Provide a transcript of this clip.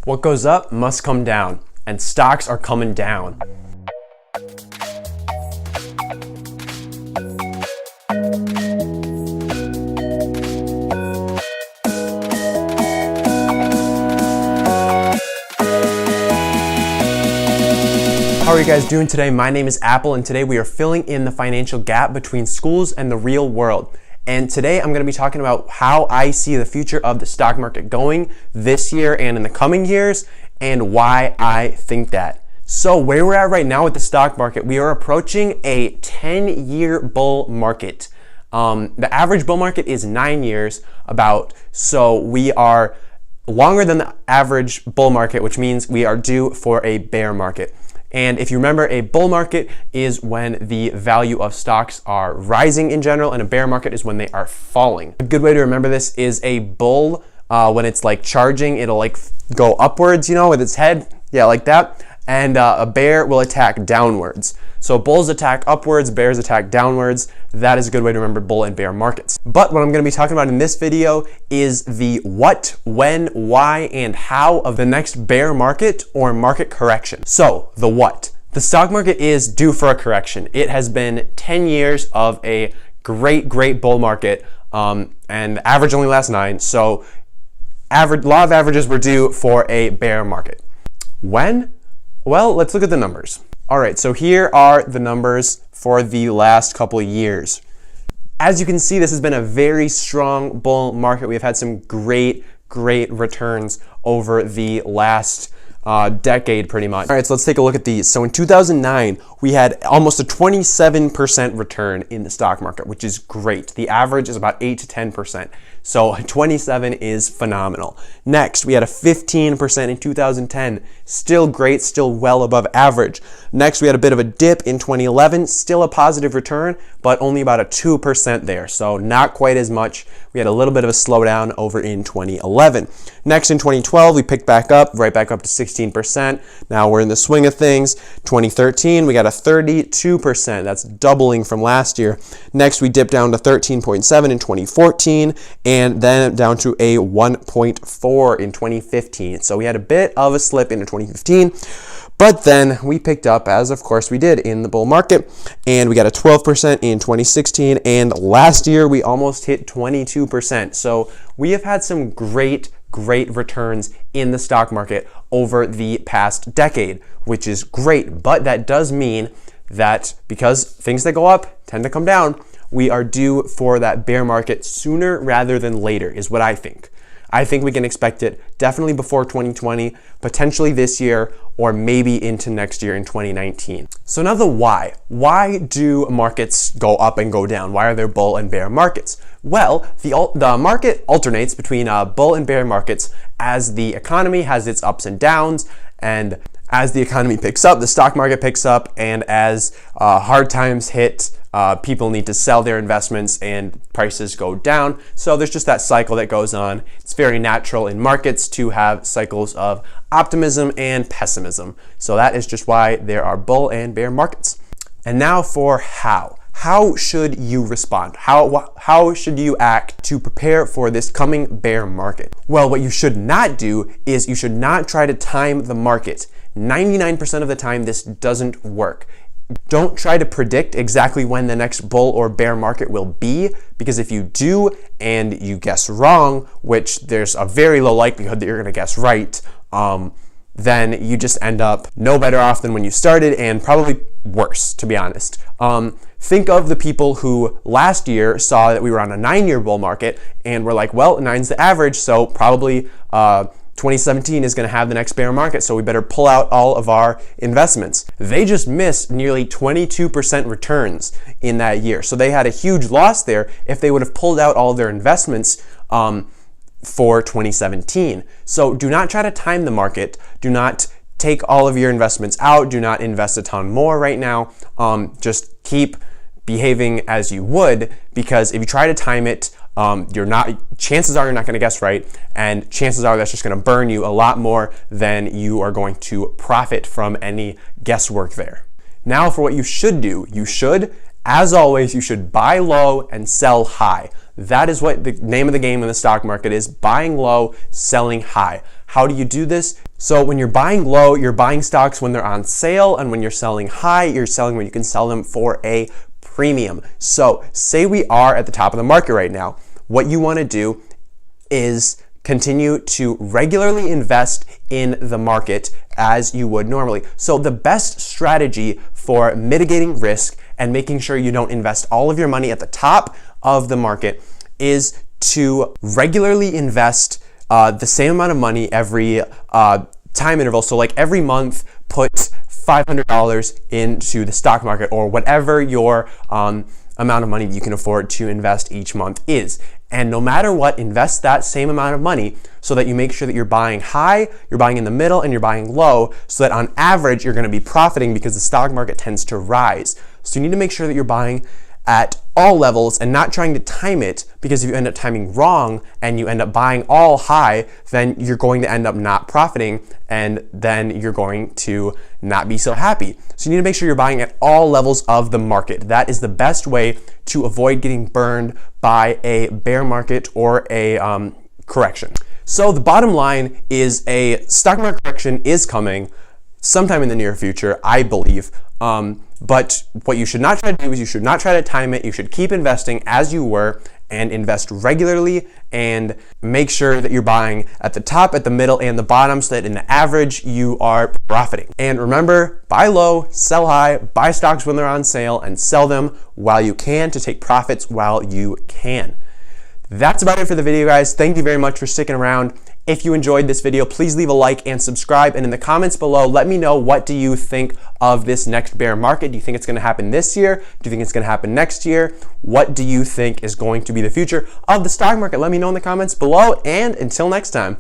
What goes up must come down, and stocks are coming down. How are you guys doing today? My name is Apple, and today we are filling in the financial gap between schools and the real world. And today I'm going to be talking about how I see the future of the stock market going this year and in the coming years, and why I think that. So where we're at right now with the stock market, we are approaching a 10-year bull market. The average bull market is 9 years about, so we are longer than the average bull market, which means we are due for a bear market. And if you remember, a bull market is when the value of stocks are rising in general, and a bear market is when they are falling. A good way to remember this is a bull, when it's like charging, it'll like go upwards, you know, with its head, yeah, like that. And a bear will attack downwards. So bulls attack upwards, bears attack downwards. That is a good way to remember bull and bear markets. But what I'm going to be talking about in this video is the what, when, why, and how of the next bear market or market correction. So the what. The stock market is due for a correction. It has been 10 years of a great bull market, and the average only lasts 9. So law of averages were due for a bear market. When? Well, let's look at the numbers. All right, so here are the numbers for the last couple of years. As you can see, this has been a very strong bull market. We've had some great returns over the last decade pretty much. All right, so let's take a look at these. So in 2009, we had almost a 27% return in the stock market, which is great. The average is about 8 to 10%. So 27 is phenomenal. Next, we had a 15% in 2010. Still great, still well above average. Next, we had a bit of a dip in 2011. Still a positive return, but only about a 2% there. So not quite as much. We had a little bit of a slowdown over in 2011. Next, in 2012, we picked back up, right back up to 16%. Now we're in the swing of things. 2013, we got a 32%. That's doubling from last year. Next, we dipped down to 13.7 in 2014, and then down to a 1.4 in 2015. So we had a bit of a slip into 2015, but then we picked up, as of course we did in the bull market, and we got a 12% in 2016, and last year we almost hit 22%. So we have had some great returns in the stock market over the past decade, which is great. But that does mean that because things that go up tend to come down, we are due for that bear market sooner rather than later, is what I think. I think we can expect it definitely before 2020, potentially this year, or maybe into next year in 2019. So now the why. Why do markets go up and go down? Why are there bull and bear markets? Well, the market alternates between bull and bear markets as the economy has its ups and downs, and as the economy picks up, the stock market picks up, and as hard times hit, people need to sell their investments and prices go down. So there's just that cycle that goes on. It's very natural in markets to have cycles of optimism and pessimism. So that is just why there are bull and bear markets. And now for how. How should you respond? How should you act to prepare for this coming bear market? Well, what you should not do is you should not try to time the market. 99% of the time, this doesn't work. Don't try to predict exactly when the next bull or bear market will be, because if you do and you guess wrong, which there's a very low likelihood that you're going to guess right, then you just end up no better off than when you started, and probably worse, to be honest. Think of the people who last year saw that we were on a 9-year bull market and were like, well, 9's the average, so probably 2017 is going to have the next bear market, so we better pull out all of our investments. They just missed nearly 22% returns in that year. So they had a huge loss there if they would have pulled out all of their investments for 2017. So do not try to time the market. Do not take all of your investments out. Do not invest a ton more right now. Just keep behaving as you would, because if you try to time it, chances are you're not going to guess right, and chances are that's just going to burn you a lot more than you are going to profit from any guesswork there. Now for what you should do. As always, you should buy low and sell high. That is what the name of the game in the stock market is: buying low, selling high. How do you do this? So when you're buying low, you're buying stocks when they're on sale, and when you're selling high, you're selling when you can sell them for a premium. So say we are at the top of the market right now. What you want to do is continue to regularly invest in the market as you would normally. So the best strategy for mitigating risk and making sure you don't invest all of your money at the top of the market is to regularly invest the same amount of money every time interval. So like every month, put $500 into the stock market, or whatever your amount of money you can afford to invest each month is. And no matter what, invest that same amount of money so that you make sure that you're buying high, you're buying in the middle, and you're buying low, so that on average you're going to be profiting, because the stock market tends to rise. So you need to make sure that you're buying at all levels and not trying to time it, because if you end up timing wrong and you end up buying all high, then you're going to end up not profiting, and then you're going to not be so happy. So you need to make sure you're buying at all levels of the market. That is the best way to avoid getting burned by a bear market or a correction. So the bottom line is a stock market correction is coming sometime in the near future, I believe. But what you should not try to do is you should not try to time it. You should keep investing as you were and invest regularly, and make sure that you're buying at the top, at the middle, and the bottom, so that in the average you are profiting. And remember, buy low, sell high, buy stocks when they're on sale, and sell them while you can to take profits while you can. That's about it for the video, guys. Thank you very much for sticking around. If you enjoyed this video, please leave a like and subscribe. And in the comments below, let me know, what do you think of this next bear market? Do you think it's going to happen this year? Do you think it's going to happen next year? What do you think is going to be the future of the stock market? Let me know in the comments below. And until next time.